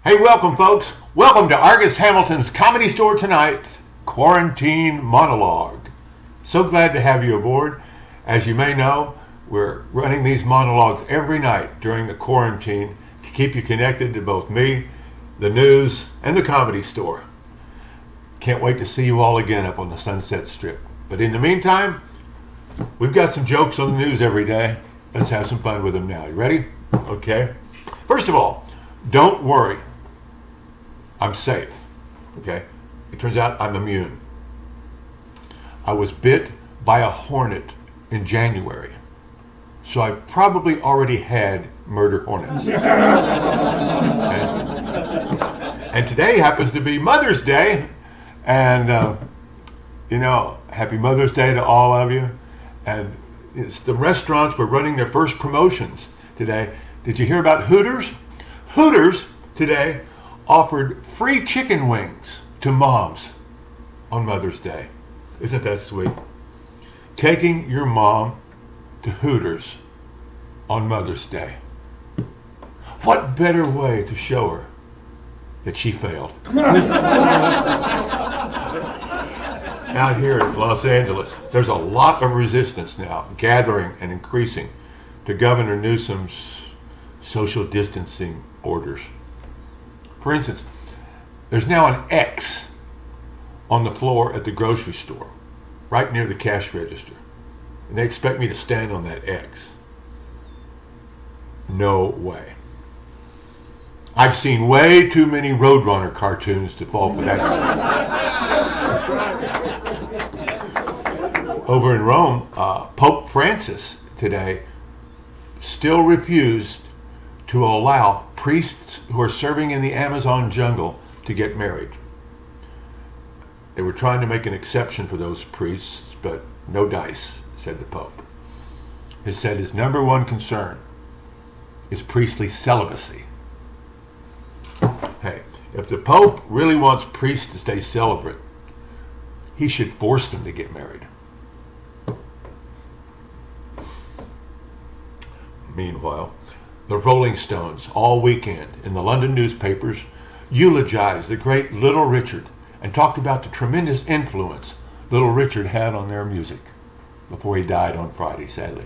Hey, welcome, folks. Welcome to Argus Hamilton's Comedy Store Tonight, Quarantine Monologue. So glad to have you aboard. As you may know, we're running these monologues every night during the quarantine to keep you connected to both me, the news, and the Comedy Store. Can't wait to see you all again up on the Sunset Strip. But in the meantime, we've got some jokes on the news every day. Let's have some fun with them now. You ready? Okay. First of all, don't worry. I'm safe. Okay? It turns out I'm immune. I was bit by a hornet in January. So I probably already had murder hornets. And today happens to be Mother's Day. And, happy Mother's Day to all of you. And it's the restaurants were running their first promotions today. Did you hear about Hooters? Hooters today offered free chicken wings to moms on Mother's Day. Isn't that sweet? Taking your mom to Hooters on Mother's Day. What better way to show her that she failed? Out here in Los Angeles, there's a lot of resistance now, gathering and increasing to Governor Newsom's social distancing orders. For instance, there's now an X on the floor at the grocery store, right near the cash register. And they expect me to stand on that X. No way. I've seen way too many Roadrunner cartoons to fall for that. Over in Rome, Pope Francis today still refused to allow priests who are serving in the Amazon jungle to get married. They were trying to make an exception for those priests, but no dice, said the Pope. He said his number one concern is priestly celibacy. Hey, if the Pope really wants priests to stay celibate, he should force them to get married. Meanwhile, the Rolling Stones all weekend in the London newspapers eulogized the great Little Richard and talked about the tremendous influence Little Richard had on their music before he died on Friday, sadly.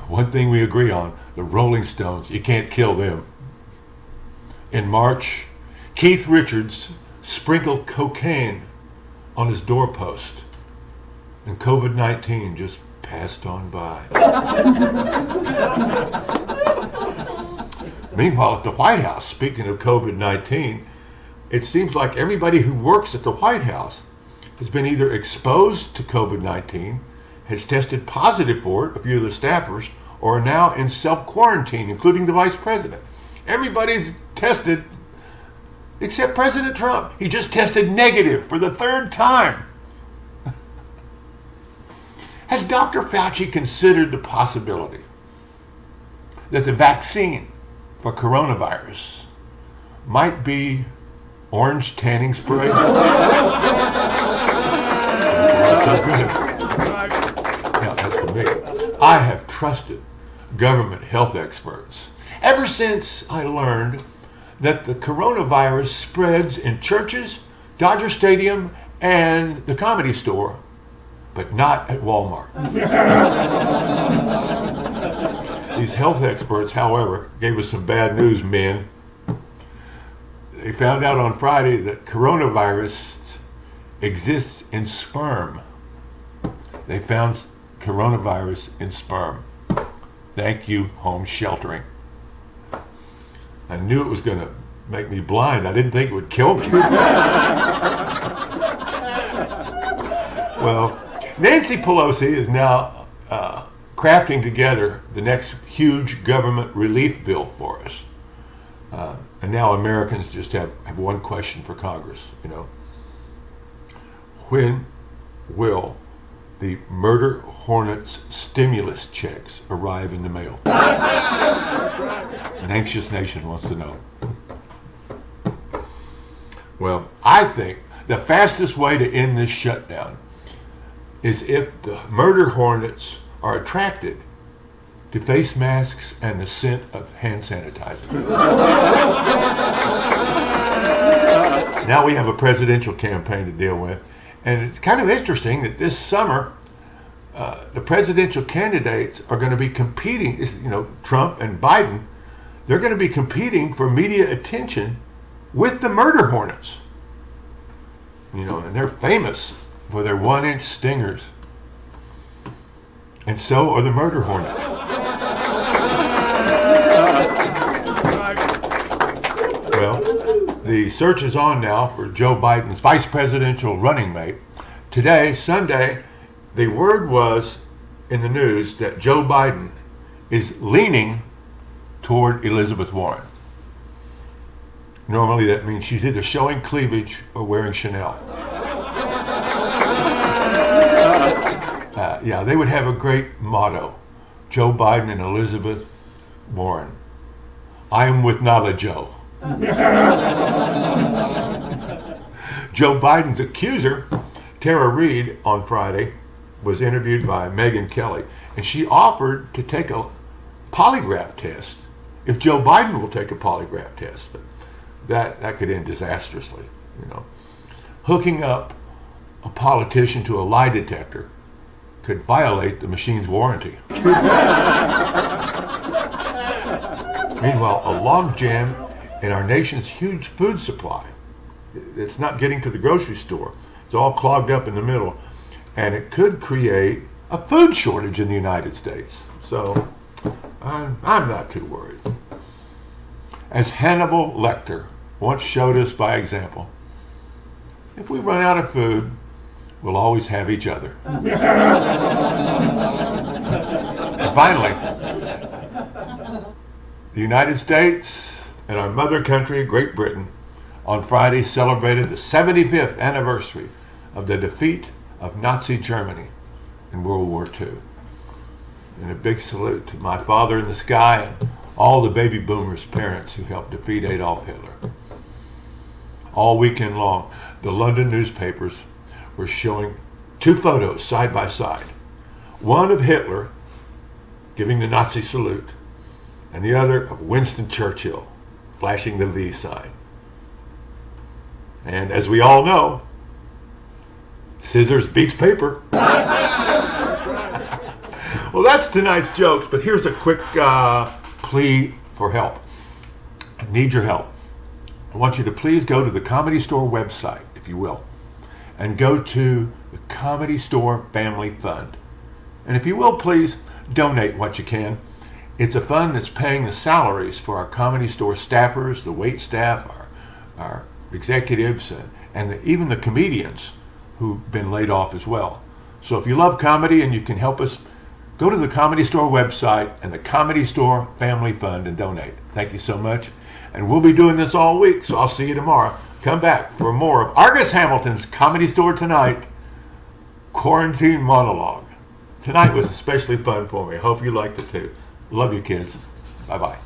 One thing we agree on, the Rolling Stones, you can't kill them. In March, Keith Richards sprinkled cocaine on his doorpost, and COVID-19 just passed on by. Meanwhile, at the White House, speaking of COVID-19, it seems like everybody who works at the White House has been either exposed to COVID-19, has tested positive for it, a few of the staffers, or are now in self-quarantine, including the vice president. Everybody's tested except President Trump. He just tested negative for the third time. Has Dr. Fauci considered the possibility that the vaccine for coronavirus might be orange tanning spray? So good. Now, as for me, I have trusted government health experts ever since I learned that the coronavirus spreads in churches, Dodger Stadium, and the Comedy Store, but not at Walmart. These health experts, however, gave us some bad news, men. They found out on Friday that coronavirus exists in sperm. They found coronavirus in sperm. Thank you, home sheltering. I knew it was going to make me blind. I didn't think it would kill me. Well, Nancy Pelosi is now crafting together the next huge government relief bill for us. And now Americans just have one question for Congress, When will the murder hornets stimulus checks arrive in the mail? An anxious nation wants to know. Well, I think the fastest way to end this shutdown is if the murder hornets are attracted to face masks and the scent of hand sanitizer. Now we have a presidential campaign to deal with, and it's kind of interesting that this summer the presidential candidates are going to be competing, Trump and Biden, they're going to be competing for media attention with the murder hornets. And they're famous for their 1-inch stingers. And so are the murder hornets. Well, the search is on now for Joe Biden's vice presidential running mate. Today, Sunday, the word was in the news that Joe Biden is leaning toward Elizabeth Warren. Normally that means she's either showing cleavage or wearing Chanel. They would have a great motto. Joe Biden and Elizabeth Warren. I am with Nala Joe. Joe Biden's accuser, Tara Reid, on Friday, was interviewed by Megyn Kelly, and she offered to take a polygraph test if Joe Biden will take a polygraph test. But that could end disastrously. Hooking up a politician to a lie detector could violate the machine's warranty. Meanwhile, a logjam in our nation's huge food supply. It's not getting to the grocery store. It's all clogged up in the middle. And it could create a food shortage in the United States. So I'm not too worried. As Hannibal Lecter once showed us by example, if we run out of food, we'll always have each other. And finally, the United States and our mother country, Great Britain, on Friday celebrated the 75th anniversary of the defeat of Nazi Germany in World War II. And a big salute to my father in the sky and all the baby boomers' parents who helped defeat Adolf Hitler. All weekend long, the London newspapers were showing two photos side by side. One of Hitler giving the Nazi salute, and the other of Winston Churchill flashing the V sign. And as we all know, scissors beats paper. Well, that's tonight's jokes, but here's a quick plea for help. I need your help. I want you to please go to the Comedy Store website, if you will, and go to the Comedy Store Family Fund. And if you will, please donate what you can. It's a fund that's paying the salaries for our Comedy Store staffers, the wait staff, our executives, and even the comedians who've been laid off as well. So if you love comedy and you can help us, go to the Comedy Store website and the Comedy Store Family Fund and donate. Thank you so much. And we'll be doing this all week, so I'll see you tomorrow. Come back for more of Argus Hamilton's Comedy Store Tonight Quarantine Monologue. Tonight was especially fun for me. I hope you liked it too. Love you, kids. Bye-bye.